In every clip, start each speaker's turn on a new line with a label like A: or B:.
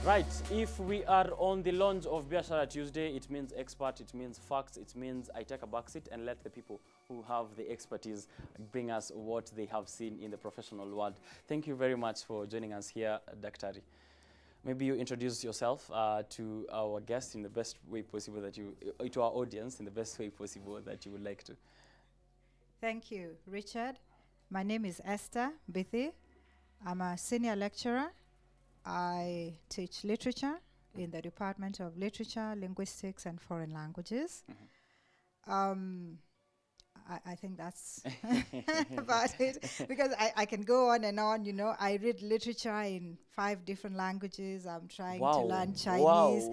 A: Right, if we are on the launch of Biashara Tuesday, it means expert, it means facts, it means I take a back seat and let the people who have the expertise bring us what they have seen in the professional world. Thank you very much for joining us here, Daktari. Maybe you introduce yourself to our guests in the best way possible that you, to our audience in the best way possible that you would like to.
B: Thank you, Richard. My name is Esther Mbithi. I'm a senior lecturer. I teach literature in the Department of Literature, Linguistics, and Foreign Languages. I think that's about it, because I can go on and on, you know. I read literature in 5 different languages. I'm trying to learn Chinese.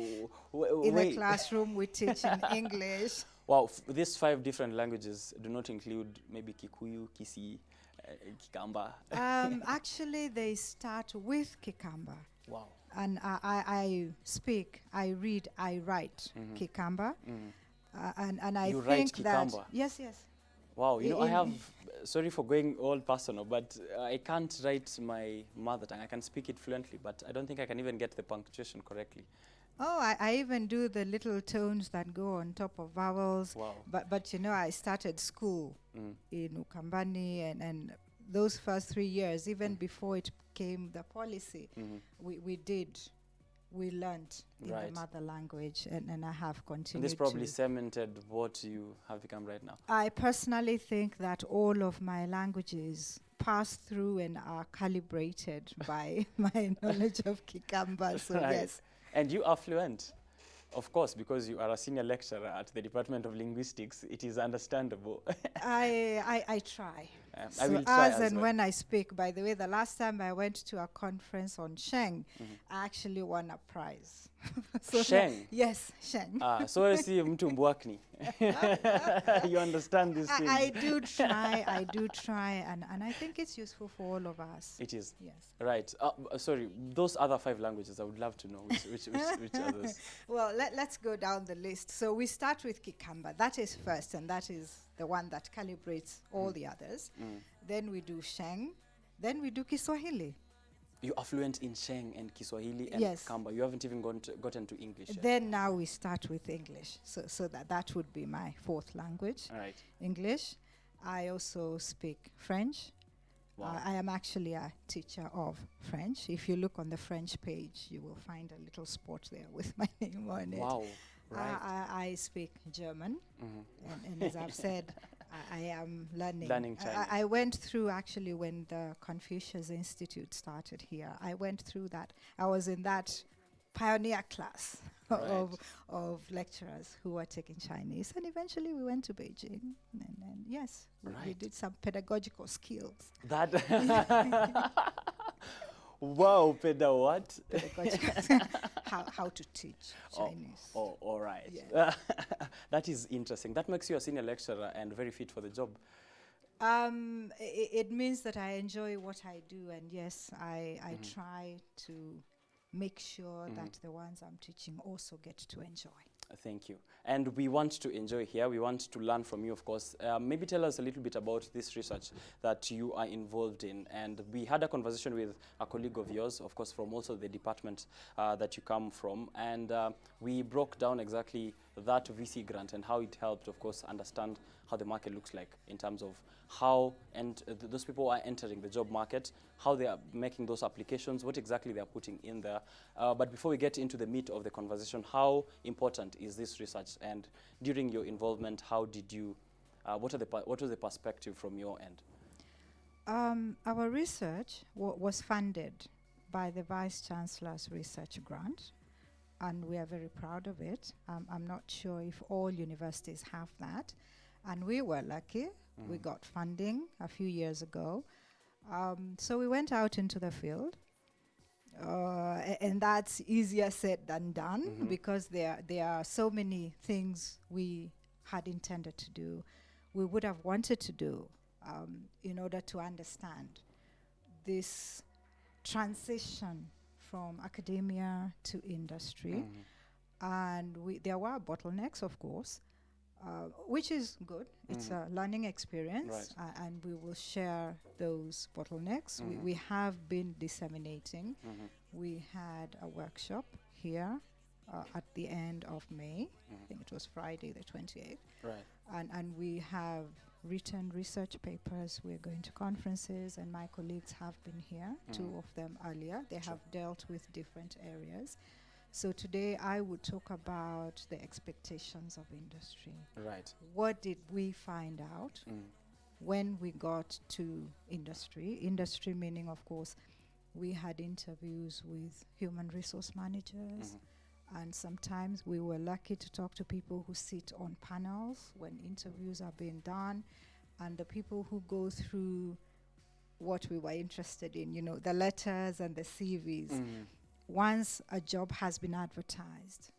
B: In the classroom, we teach in English.
A: Wow, these 5 different languages do not include maybe Kikuyu, Kisi, Kikamba?
B: Actually, they start with Kikamba.
A: Wow.
B: And I speak, I read, I write Kikamba. And I
A: you
B: think
A: write
B: that...
A: Kikamba?
B: Yes, yes.
A: Wow, you know, I have, sorry for going all personal, but I can't write my mother tongue. I can speak it fluently, but I don't think I can even get the punctuation correctly.
B: Oh, I even do the little tones that go on top of vowels.
A: Wow.
B: But you know, I started school in Ukambani, and those first 3 years, even before it became the policy, we learned in the mother language, and I have continued.
A: And this probably cemented what you have become right now.
B: I personally think that all of my languages pass through and are calibrated by my knowledge of Kikamba, so yes.
A: And you are fluent, of course, because you are a senior lecturer at the Department of Linguistics. It is understandable.
B: I try.
A: I will
B: try
A: as well.
B: When I speak, by the way, the last time I went to a conference on Sheng, I actually won a prize.
A: So Sheng?
B: Yes, Sheng.
A: So I see mtu mbwakni. You understand this thing.
B: I do try, and I think it's useful for all of us.
A: It is?
B: Yes.
A: Right. Sorry, those other 5 languages, I would love to know which others.
B: Well, let's go down the list. So we start with Kikamba. That is first, and that is the one that calibrates all the others. Then we do Sheng. Then we do Kiswahili.
A: You are fluent in Sheng and Kiswahili and Kamba. You haven't even gotten to English yet.
B: Then now we start with English. So that would be my 4th language.
A: All right.
B: English. I also speak French.
A: Wow.
B: I am actually a teacher of French. If you look on the French page, you will find a little spot there with my name on it.
A: Wow. Right.
B: I speak German. And as I've said, I am learning
A: Chinese.
B: I went through, actually, when the Confucius Institute started here, I went through that. I was in that pioneer class of lecturers who were taking Chinese, and eventually we went to Beijing, and yes, we did some pedagogical skills.
A: That wow, what?
B: How to teach Chinese.
A: Oh, all right.
B: Yeah.
A: That is interesting. That makes you a senior lecturer and very fit for the job.
B: It means that I enjoy what I do, and yes, I try to make sure that the ones I'm teaching also get to enjoy.
A: Thank you. And we want to enjoy here. We want to learn from you, of course. Maybe tell us a little bit about this research that you are involved in. And we had a conversation with a colleague of yours, of course, from also the department that you come from. And we broke down exactly that VC grant and how it helped, of course, understand how the market looks like in terms of how those people are entering the job market, how they are making those applications, what exactly they are putting in there. But before we get into the meat of the conversation, how important is this research? And during your involvement, how did you, what was the perspective from your end?
B: Our research was funded by the Vice Chancellor's research grant, and we are very proud of it. I'm not sure if all universities have that, and we were lucky. We got funding a few years ago. So we went out into the field, and that's easier said than done, because there are so many things we had intended to do, we would have wanted to do, in order to understand this transition from academia to industry. And there were bottlenecks, of course. which is good. It's a learning experience, and we will share those bottlenecks. We have been disseminating. We had a workshop here at the end of May. I think it was Friday the 28th.
A: Right.
B: And we have written research papers. We're going to conferences, and my colleagues have been here, 2 of them earlier. They have dealt with different areas. So today I would talk about the expectations of industry.
A: Right.
B: What did we find out when we got to industry? Industry meaning, of course, we had interviews with human resource managers, and sometimes we were lucky to talk to people who sit on panels when interviews are being done, and the people who go through what we were interested in, the letters and the CVs. Once a job has been advertised,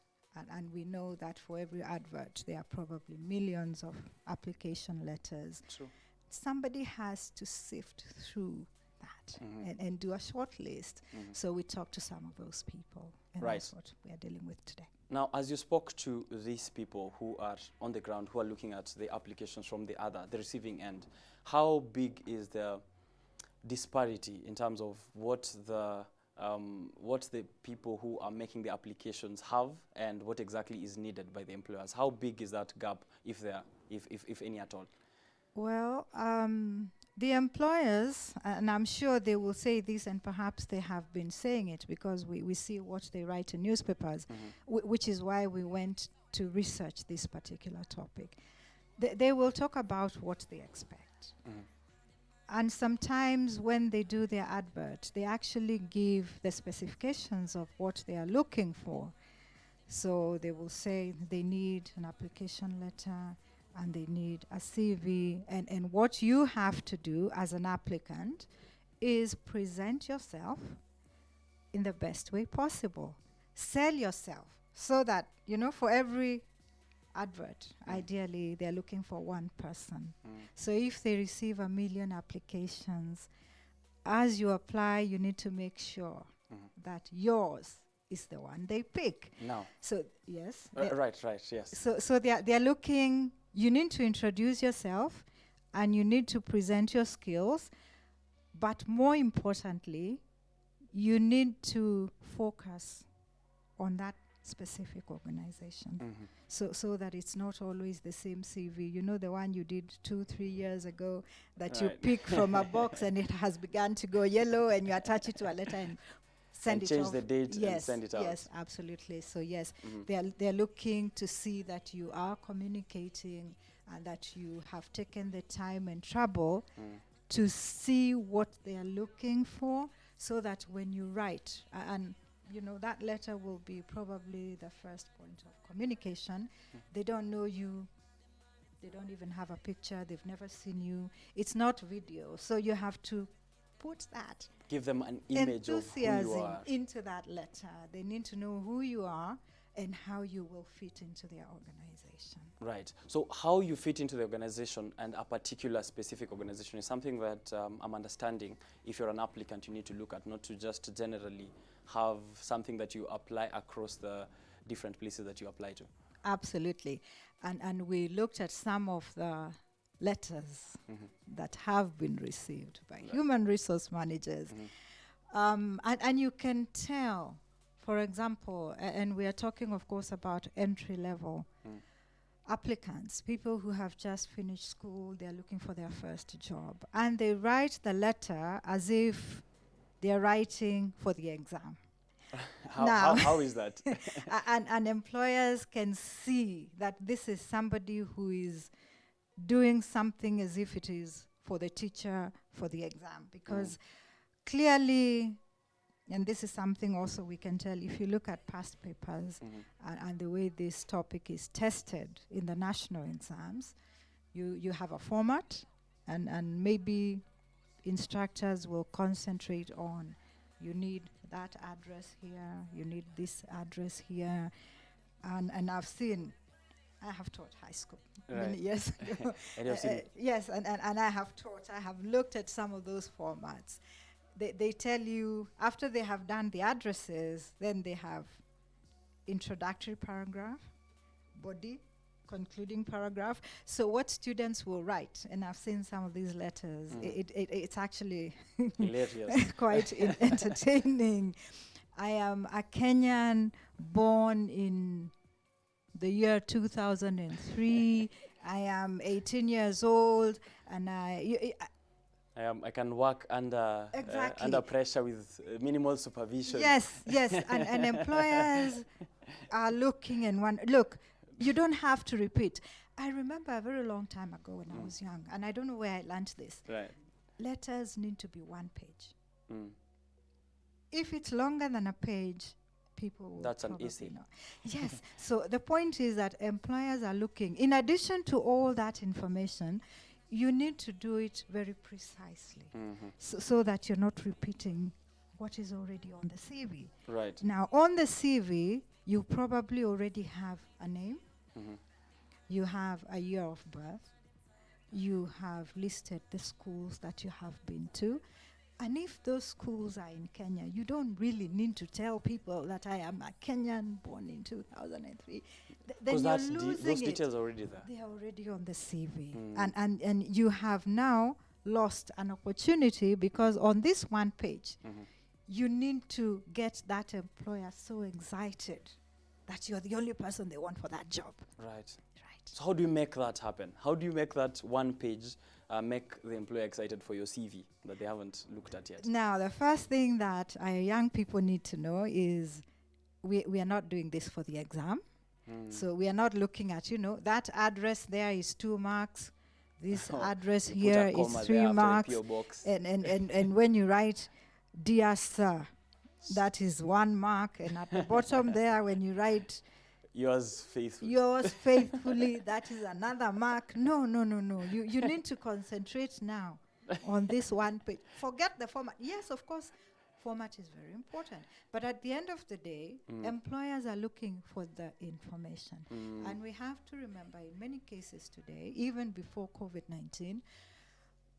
B: and we know that for every advert there are probably millions of application letters.
A: True.
B: Somebody has to sift through that and do a short list. So we talk to some of those people, and that's what we are dealing with today.
A: Now, as you spoke to these people who are on the ground, who are looking at the applications from the receiving end, how big is the disparity in terms of what the people who are making the applications have and what exactly is needed by the employers? How big is that gap, if any at all?
B: Well, the employers, and I'm sure they will say this, and perhaps they have been saying it because we see what they write in newspapers, which is why we went to research this particular topic. They will talk about what they expect. And sometimes when they do their advert, they actually give the specifications of what they are looking for. So they will say they need an application letter, and they need a CV. And what you have to do as an applicant is present yourself in the best way possible. Sell yourself so that, for every advert, ideally, they're looking for one person. So if they receive 1 million applications, as you apply, you need to make sure that yours is the one they pick.
A: Now.
B: So, yes.
A: Right, yes.
B: So they're looking, you need to introduce yourself, and you need to present your skills, but more importantly, you need to focus on that specific organization. So that it's not always the same CV. The one you did 2-3 years ago that you pick from a box and it has begun to go yellow, and you attach it to a letter and send it
A: change
B: off.
A: the date and send it out.
B: Yes, absolutely. So yes, they're looking to see that you are communicating and that you have taken the time and trouble to see what they are looking for, so that when you write, that letter will be probably the first point of communication. They don't know you. They don't even have a picture. They've never seen you. It's not video. So you have to put that.
A: Give them an image of who you are.
B: Into that letter. They need to know who you are and how you will fit into their organization.
A: Right. So how you fit into the organization and a particular specific organization is something that I'm understanding if you're an applicant you need to look at, not to just generally have something that you apply across the different places that you apply to.
B: Absolutely. And we looked at some of the letters that have been received by human resource managers. And you can tell, for example, and we are talking, of course, about entry-level applicants, people who have just finished school, they're looking for their first job. And they write the letter as if they're writing for the exam.
A: How is that?
B: And employers can see that this is somebody who is doing something as if it is for the teacher, for the exam. Because clearly, and this is something also we can tell, if you look at past papers and the way this topic is tested in the national exams, you have a format, and maybe instructors will concentrate on, you need that address here, you need this address here. And I've seen, I have taught high school many years ago. Yes, and I have taught, I have looked at some of those formats. They tell you, after they have done the addresses, then they have introductory paragraph, body, concluding paragraph. So what students will write, and I've seen some of these letters, it's actually
A: Hilarious.
B: quite entertaining. I am a Kenyan born in the year 2003. I am 18 years old, and
A: I can work under under pressure with minimal supervision.
B: Yes, yes, and employers are looking and look, you don't have to repeat. I remember a very long time ago when I was young, and I don't know where I learned this.
A: Right.
B: Letters need to be one page.
A: Mm.
B: If it's longer than a page, people will
A: That's an
B: probably
A: essay.
B: know. Yes. So the point is that employers are looking. In addition to all that information, you need to do it very precisely, so that you're not repeating what is already on the CV.
A: Right.
B: Now, on the CV, you probably already have a name. You have a year of birth. You have listed the schools that you have been to. And if those schools are in Kenya, you don't really need to tell people that I am a Kenyan born in 2003. Then you're losing
A: those details are already there.
B: They are already on the CV. And you have now lost an opportunity, because on this one page, you need to get that employer so excited that you're the only person they want for that job.
A: Right. So how do you make that happen? How do you make that one page make the employer excited for your CV that they haven't looked at yet?
B: Now, the first thing that our young people need to know is we are not doing this for the exam. So we are not looking at, that address there is 2 marks. This address here is 3 marks. And when you write, "Dear Sir," that is 1 mark. And at the bottom there, when you write,
A: "Yours faithfully,"
B: that is another mark. No. You need to concentrate now on this one page. Forget the format. Yes, of course, format is very important. But at the end of the day, employers are looking for the information. And we have to remember, in many cases today, even before COVID-19,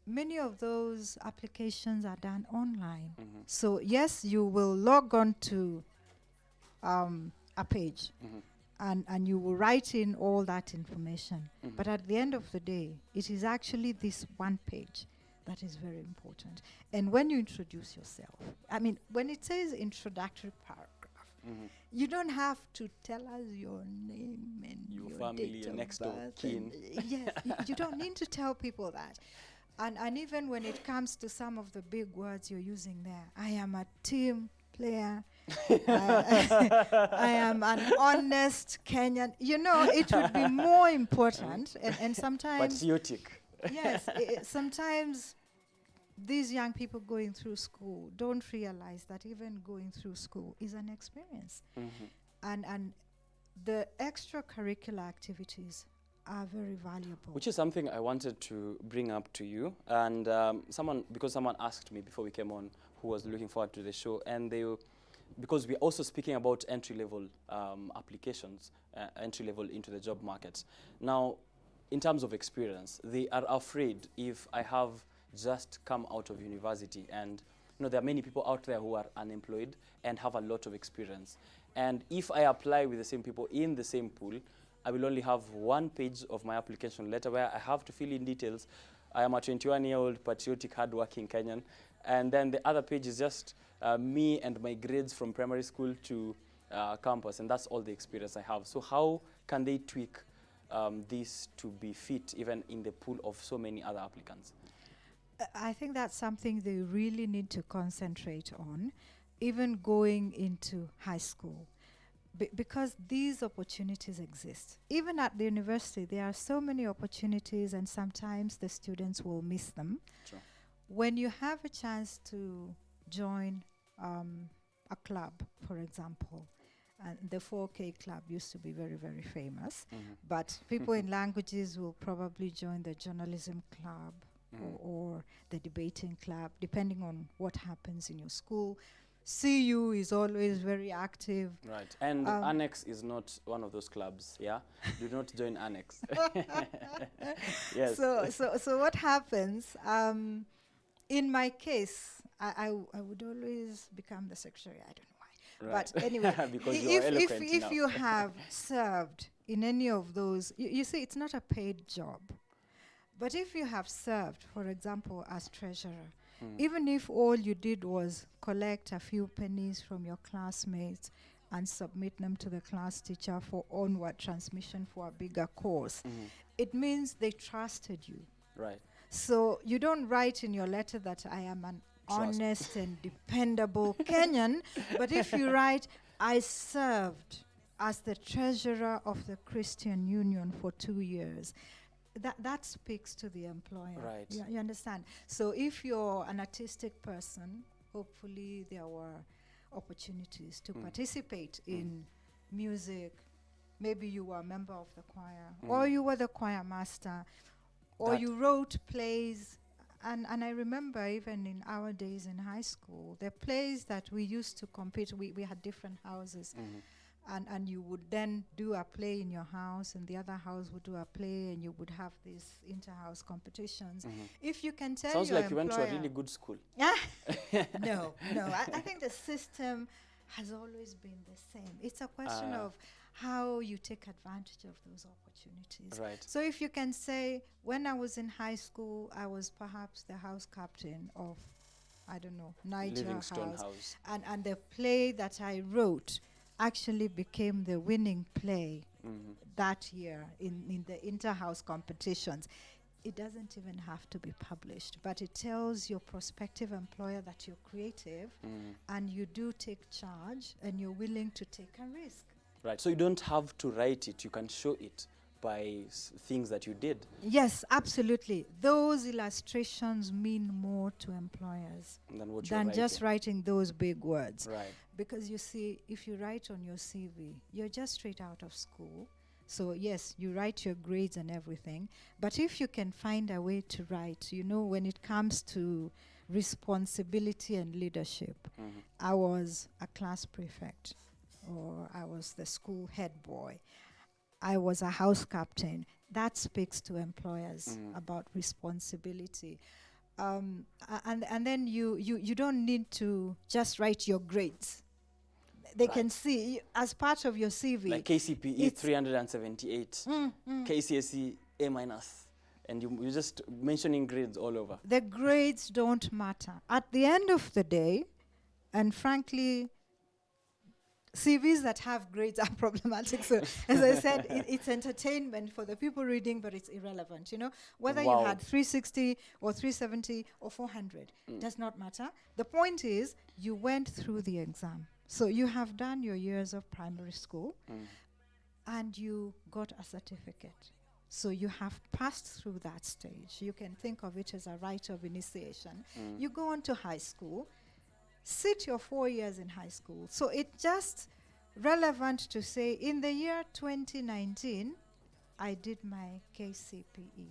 B: many of those applications are done online. So yes, you will log on to a page. And you will write in all that information. But at the end of the day, it is actually this one page that is very important. And when you introduce yourself, when it says introductory paragraph, you don't have to tell us your name and your
A: family,
B: date
A: your
B: of
A: next door
B: birth
A: kin.
B: Yes, you don't need to tell people that. And even when it comes to some of the big words you're using there, I am a team player. I am an honest Kenyan. It would be more important, and sometimes
A: patriotic.
B: Yes, sometimes these young people going through school don't realize that even going through school is an experience, and the extracurricular activities are very valuable.
A: Which is something I wanted to bring up to you, and because someone asked me before we came on who was looking forward to the show, and because we're also speaking about entry-level applications, entry-level into the job market. Now, in terms of experience, they are afraid if I have just come out of university, and there are many people out there who are unemployed and have a lot of experience. And if I apply with the same people in the same pool, I will only have one page of my application letter where I have to fill in details. I am a 21-year-old patriotic, hardworking Kenyan. And then the other page is just me and my grades from primary school to campus, and that's all the experience I have. So how can they tweak this to be fit even in the pool of so many other applicants?
B: I think that's something they really need to concentrate on, even going into high school, because these opportunities exist. Even at the university, there are so many opportunities, and sometimes the students will miss them.
A: Sure.
B: When you have a chance to join a club, for example, and the 4K club used to be very, very famous, but people in languages will probably join the journalism club or the debating club, depending on what happens in your school. CU is always very active.
A: Right, and Annex is not one of those clubs, yeah? Do not join Annex. Yes.
B: So what happens, in my case, I would always become the secretary. I don't know why.
A: Right.
B: But anyway,
A: because you're eloquent
B: if
A: enough.
B: you have served in any of those, you see, it's not a paid job. But if you have served, for example, as treasurer, even if all you did was collect a few pennies from your classmates and submit them to the class teacher for onward transmission for a bigger course, it means they trusted you.
A: Right.
B: So you don't write in your letter that I am an honest and dependable Kenyan, but if you write, I served as the treasurer of the Christian Union for 2 years, that speaks to the employer.
A: Right.
B: You understand? So if you're an artistic person, hopefully there were opportunities to participate in music. Maybe you were a member of the choir, or you were the choir master, or you wrote plays. And I remember even in our days in high school, the plays that we used to compete, we had different houses. And you would then do a play in your house, and the other house would do a play, and you would have these inter-house competitions. If you can tell
A: Sounds
B: your
A: like you went to a really good school.
B: No. I think the system has always been the same. It's a question of how you take advantage of those opportunities.
A: Right.
B: So if you can say, when I was in high school, I was perhaps the house captain of, I don't know, Niger
A: Livingstone
B: House. And the play that I wrote actually became the winning play that year in the inter-house competitions. It doesn't even have to be published, but it tells your prospective employer that you're creative and you do take charge and you're willing to take a risk.
A: Right. So you don't have to write it. You can show it by things that you did.
B: Yes, absolutely. Those illustrations mean more to employers
A: than
B: just writing those big words.
A: Right.
B: Because you see, if you write on your CV, you're just straight out of school. So yes, you write your grades and everything. But if you can find a way to write, you know, when it comes to responsibility and leadership, I was a class prefect, or I was the school head boy. I was a house captain. That speaks to employers about responsibility. And then you don't need to just write your grades. They can see as part of your CV.
A: Like KCPE 378, KCSE A-, and you're just mentioning grades all over.
B: The grades don't matter. At the end of the day, and frankly, CVs that have grades are problematic. So, as I said, it's entertainment for the people reading, but it's irrelevant. You know, whether you had 360 or 370 or 400 does not matter. The point is, you went through the exam. So you have done your years of primary school, and you got a certificate. So you have passed through that stage. You can think of it as a rite of initiation. You go on to high school. Sit your 4 years in high school. So it's just relevant to say, in the year 2019, I did my KCPE.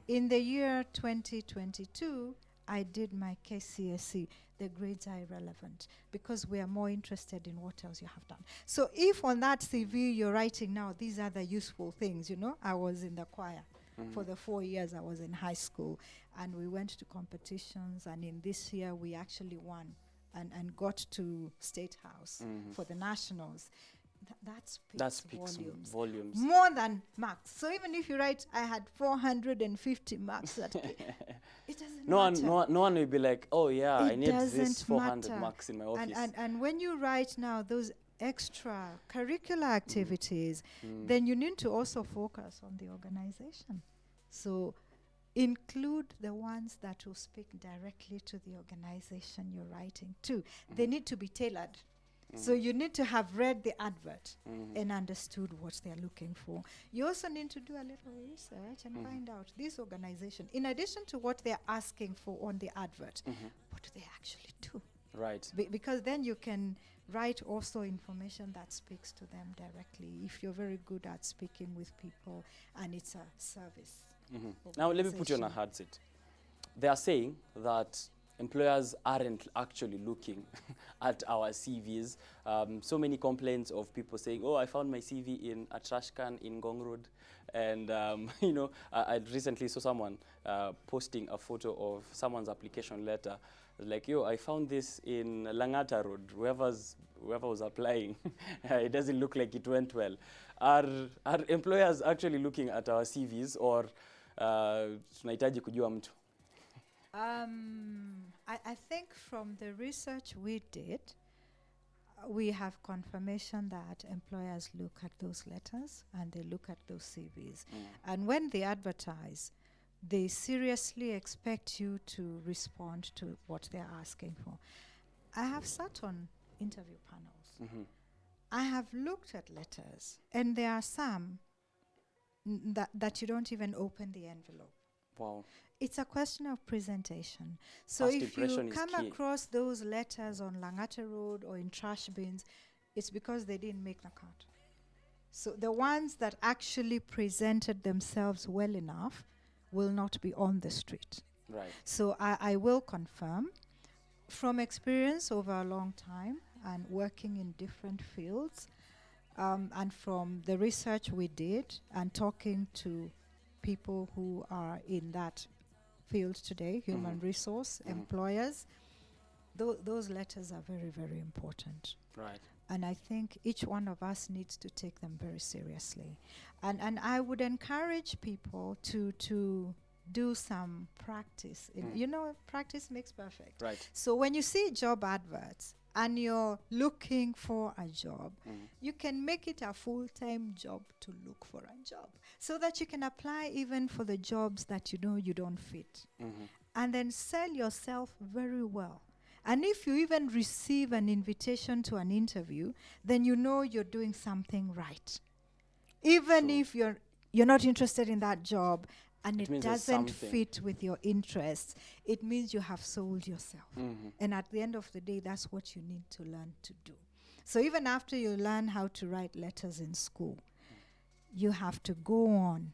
B: In the year 2022, I did my KCSE. The grades are irrelevant because we are more interested in what else you have done. So if on that CV you're writing now, these are the useful things, you know, I was in the choir. For the 4 years I was in high school, and we went to competitions, and in this year we actually won and got to State House for the nationals. That speaks volumes. More than marks. So even if you write, I had 450 marks, that it doesn't matter.
A: No one will be like, oh yeah, I need this 400 marks in my office.
B: And when you write now those extra curricular activities, then you need to also focus on the organization. So include the ones that will speak directly to the organization you're writing to. They need to be tailored. So you need to have read the advert and understood what they're looking for. You also need to do a little research and find out this organization, in addition to what they're asking for on the advert, what do they actually do?
A: Right.
B: Because then you can write also information that speaks to them directly, if you're very good at speaking with people and it's a service.
A: Now let me put you on a hard seat. They are saying that employers aren't actually looking at our CVs. So many complaints of people saying, oh, I found my CV in a trash can in Gong Road. And, you know, I recently saw someone posting a photo of someone's application letter. Like, yo, I found this in Langata Road, whoever was applying. It doesn't look like it went well. are employers actually looking at our CVs or tunahitaji kujua mtu?
B: I think from the research we did, we have confirmation that employers look at those letters and they look at those CVs. And when they advertise, they seriously expect you to respond to what they're asking for. I have sat on interview panels. I have looked at letters, and there are some that you don't even open the envelope.
A: Wow.
B: It's a question of presentation. So
A: First
B: if you
A: impression is
B: come
A: key.
B: across those letters on Langata Road or in trash bins, it's because they didn't make the cut. So the ones that actually presented themselves well enough will not be on the street.
A: Right.
B: So I will confirm from experience over a long time and working in different fields, and from the research we did and talking to people who are in that field today, human resource, employers, those letters are very, very important.
A: Right.
B: And I think each one of us needs to take them very seriously. And I would encourage people to do some practice. You know, practice makes perfect.
A: Right.
B: So when you see job adverts and you're looking for a job, you can make it a full-time job to look for a job, so that you can apply even for the jobs that you know you don't fit. And then sell yourself very well. And if you even receive an invitation to an interview, then you know you're doing something right. Even if you're not interested in that job and it doesn't fit with your interests, it means you have sold yourself. And at the end of the day, that's what you need to learn to do. So even after you learn how to write letters in school, you have to go on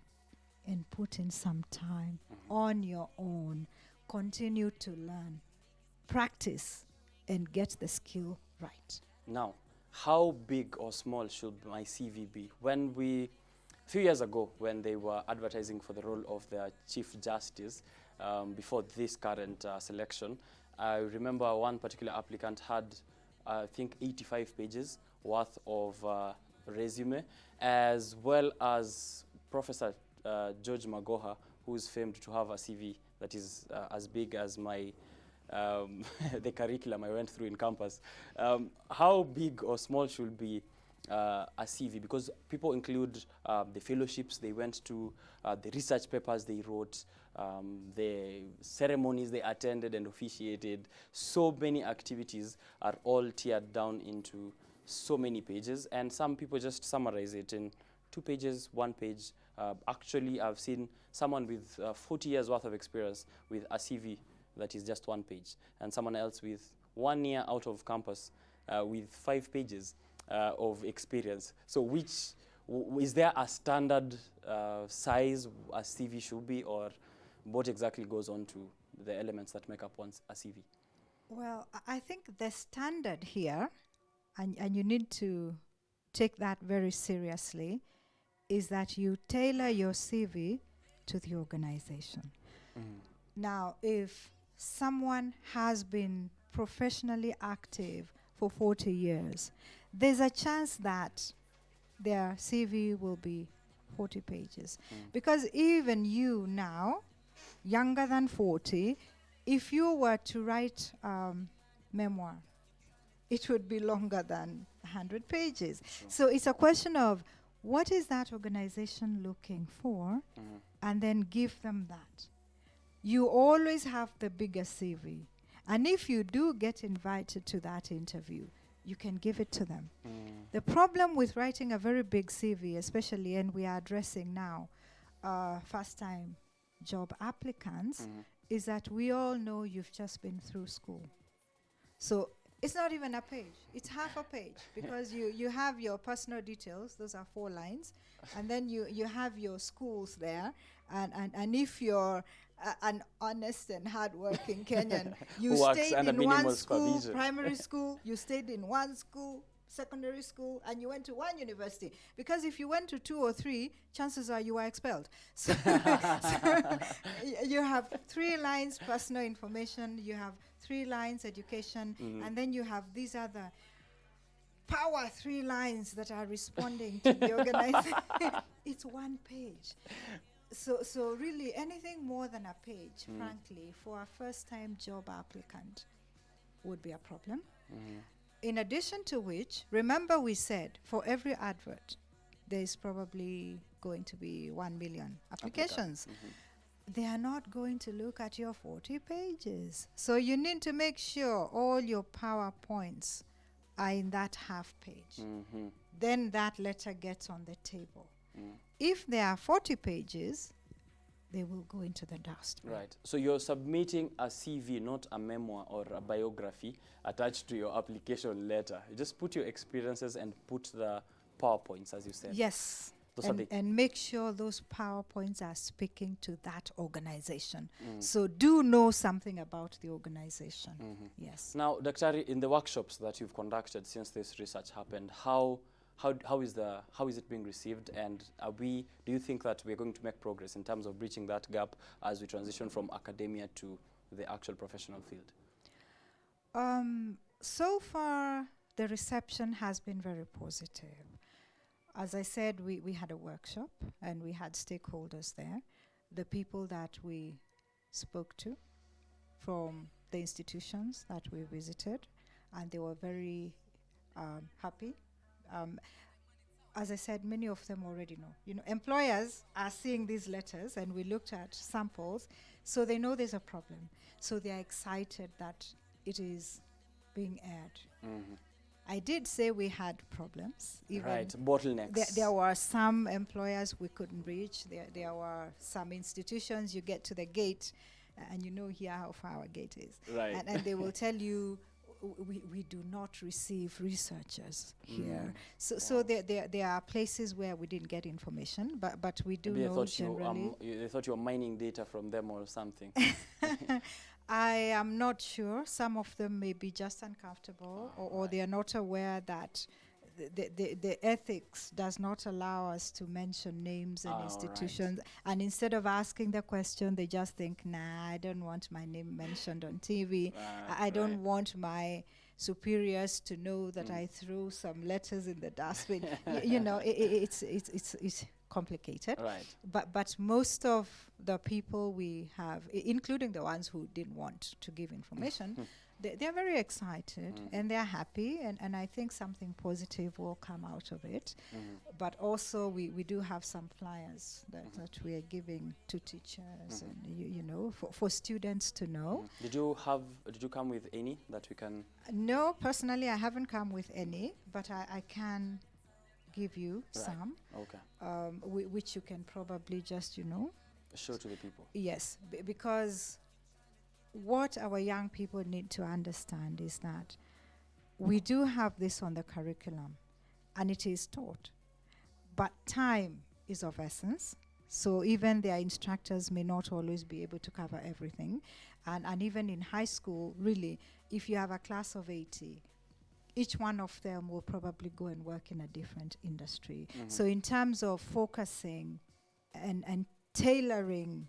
B: and put in some time on your own, continue to learn, practice, and get the skill right.
A: Now, how big or small should my CV be? When a few years ago, when they were advertising for the role of the Chief Justice, before this current selection, I remember one particular applicant had, I think, 85 pages worth of resume, as well as Professor George Magoha, who is famed to have a CV that is as big as my the curriculum I went through in campus. How big or small should be a CV? Because people include the fellowships they went to, the research papers they wrote, the ceremonies they attended and officiated. So many activities are all tiered down into so many pages, and some people just summarize it in 2 pages, 1 page. Actually, I've seen someone with 40 years worth of experience with a CV that is just 1 page, and someone else with 1 year out of campus with 5 pages of experience. So is there a standard size a CV should be, or what exactly goes on to the elements that make up a CV?
B: Well, I think the standard here, and you need to take that very seriously, is that you tailor your CV to the organization. Now, if someone has been professionally active for 40 years, there's a chance that their CV will be 40 pages. Because even you now, younger than 40, if you were to write memoir, it would be longer than 100 pages. So it's a question of what is that organization looking for, and then give them that. You always have the bigger CV. And if you do get invited to that interview, you can give it to them. The problem with writing a very big CV, especially, and we are addressing now first-time job applicants, is that we all know you've just been through school. So it's not even a page. It's half a page, because you have your personal details. Those are 4 lines. And then you have your schools there. And if you're an honest and hardworking Kenyan, you stayed in one school, primary school, you stayed in one school, secondary school, and you went to one university. Because if you went to 2 or 3, chances are you were expelled. So, you have 3 lines personal information, you have 3 lines education, and then you have these other power 3 lines that are responding to the organization. It's 1 page. So really, anything more than a page, frankly, for a first-time job applicant would be a problem. In addition to which, remember we said for every advert, there is probably going to be 1 million applications. They are not going to look at your 40 pages. So you need to make sure all your PowerPoints are in that half page. Then that letter gets on the table. If there are 40 pages, they will go into the dustbin.
A: Right. So you're submitting a CV, not a memoir or a biography attached to your application letter. You just put your experiences and put the PowerPoints, as you said.
B: Yes. And make sure those PowerPoints are speaking to that organization. So do know something about the organization. Yes.
A: Now, Daktari, in the workshops that you've conducted since this research happened, how is it being received, and do you think that we're going to make progress in terms of bridging that gap as we transition from academia to the actual professional field?
B: So far, the reception has been very positive. As I said, we had a workshop and we had stakeholders there. The people that we spoke to from the institutions that we visited, and they were very happy. As I said, many of them already know. You know, employers are seeing these letters, and we looked at samples, so they know there's a problem. So they are excited that it is being aired. I did say we had problems.
A: Right, bottlenecks.
B: There were some employers we couldn't reach. There were some institutions, you get to the gate, and you know here how far our gate is.
A: Right.
B: And they will tell you, we do not receive researchers here. So there are places where we didn't get information, but we do know generally.
A: They thought you were mining data from them or something.
B: I am not sure. Some of them may be just uncomfortable, or they are not aware that the ethics does not allow us to mention names and institutions. Right. And instead of asking the question, they just think, nah, I don't want my name mentioned on TV. I don't want my superiors to know that I threw some letters in the dustbin. You know, it's complicated.
A: Right.
B: But most of the people we have, including the ones who didn't want to give information, they're very excited and they're happy, and I think something positive will come out of it. But also we do have some flyers that we are giving to teachers and you know, for students to know. Did you
A: come with any that we can?
B: No, personally I haven't come with any, but I can give you some.
A: Okay.
B: Which you can probably just, you know,
A: show to the people.
B: Yes, because what our young people need to understand is that we do have this on the curriculum and it is taught, but time is of essence. So even their instructors may not always be able to cover everything. And even in high school, really, if you have a class of 80, each one of them will probably go and work in a different industry. So in terms of focusing and tailoring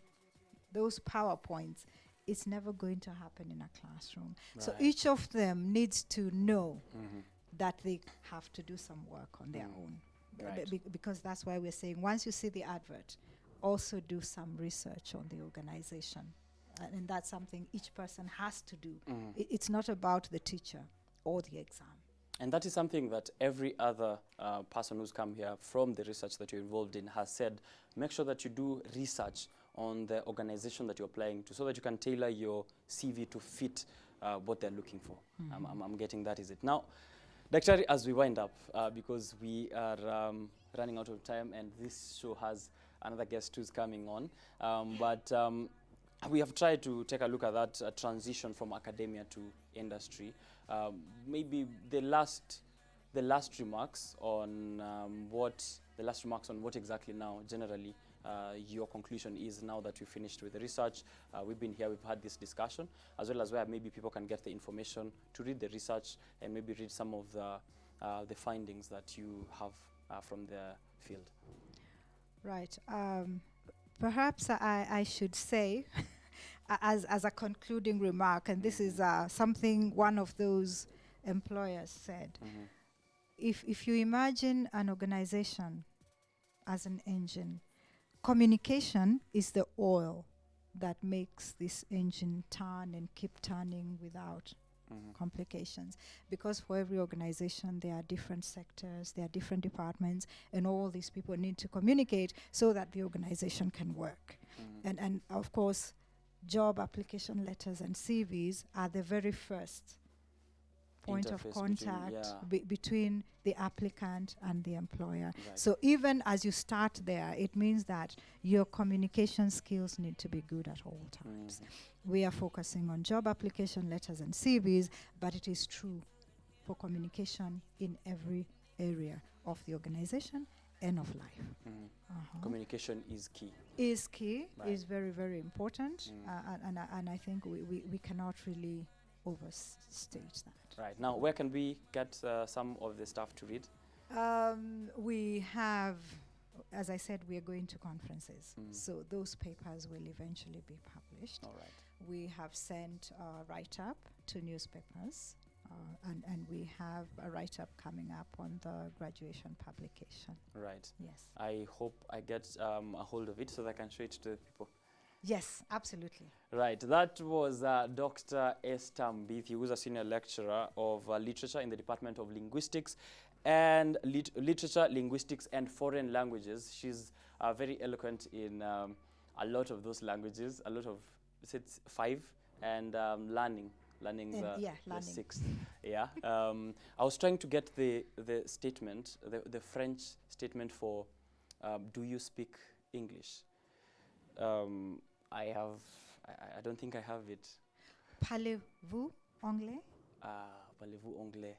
B: those PowerPoints, it's never going to happen in a classroom. Right. So each of them needs to know that they have to do some work on their own. Right. Because that's why we're saying once you see the advert, also do some research on the organization. And that's something each person has to do. It's not about the teacher or the exam.
A: And that is something that every other person who's come here from the research that you're involved in has said. Make sure that you do research on the organization that you're applying to so that you can tailor your CV to fit what they're looking for. I'm getting that, is it? Now, Daktari, as we wind up, because we are running out of time and this show has another guest who's coming on, but we have tried to take a look at that transition from academia to industry. Maybe the last remarks on what exactly now generally your conclusion is now that we finished with the research. We've been here, we've had this discussion, as well as where maybe people can get the information to read the research and maybe read some of the findings that you have from the field.
B: Right. Perhaps I should say, as a concluding remark, and this is something one of those employers said, if you imagine an organization as an engine, communication is the oil that makes this engine turn and keep turning without complications. Because for every organization, there are different sectors, there are different departments, and all these people need to communicate so that the organization can work. And of course, job application letters and CVs are the very first point of contact between the applicant and the employer.
A: Right.
B: So even as you start there, it means that your communication skills need to be good at all times. We are focusing on job application letters and CVs, but it is true for communication in every area of the organization and of life.
A: Communication is key.
B: Is key,
A: Right.
B: is very, very important, and I think we cannot really overstate that.
A: Right. Now, where can we get some of the stuff to read?
B: We have, as I said, we are going to conferences. So those papers will eventually be published.
A: All right.
B: We have sent a write-up to newspapers, and we have a write-up coming up on the graduation publication.
A: Right.
B: Yes.
A: I hope I get a hold of it so that I can show it to the people.
B: Yes, absolutely.
A: Right. That was Dr. Esther Mbithi, who is a senior lecturer of literature in the Department of Linguistics and Literature, Linguistics and Foreign Languages. She's very eloquent in a lot of those languages, a lot of, it's 5, and learning the 6th. Yeah. I was trying to get the statement, the French statement for do you speak English? I don't think I have it.
B: Parlez-vous anglais?
A: Parlez-vous anglais?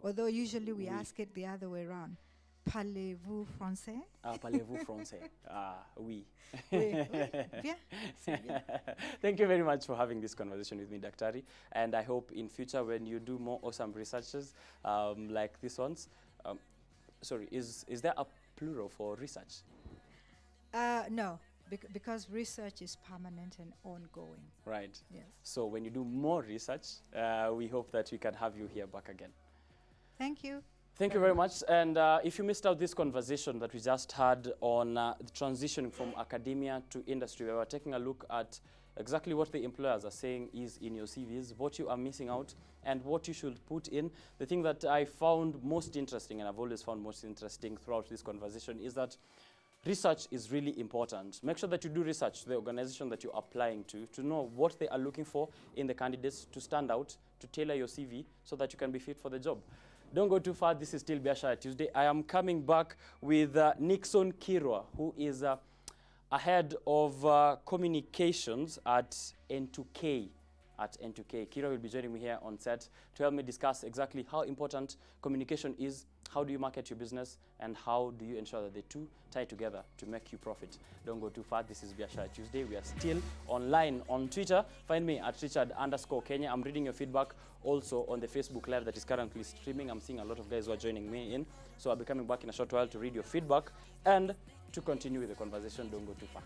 B: Although usually we ask it the other way around. Parlez-vous français?
A: Parlez-vous français? Oui.
B: Oui. Bien. C'est bien.
A: Thank you very much for having this conversation with me, Daktari. And I hope in future when you do more awesome researches like this ones, sorry, is there a plural for research?
B: No. Because research is permanent and ongoing.
A: Right.
B: Yes.
A: So when you do more research, we hope that we can have you here back again.
B: Thank you.
A: Thank you very much. And if you missed out this conversation that we just had on the transition from academia to industry, we were taking a look at exactly what the employers are saying is in your CVs, what you are missing out, and what you should put in. The thing that I found most interesting, and I've always found most interesting throughout this conversation, is that research is really important. Make sure that you do research to the organization that you're applying to know what they are looking for in the candidates, to stand out, to tailor your CV so that you can be fit for the job. Don't go too far. This is still Biashara Tuesday. I am coming back with Nixon Kirwa, who is a head of communications at N2K. Kirwa will be joining me here on set to help me discuss exactly how important communication is, how do you market your business, and how do you ensure that the two tie together to make you profit. Don't go too far. This is Biashara Tuesday. We are still online on Twitter. Find me at Richard_Kenya. I'm reading your feedback also on the Facebook Live that is currently streaming. I'm seeing a lot of guys who are joining me in. So I'll be coming back in a short while to read your feedback and to continue with the conversation. Don't go too far.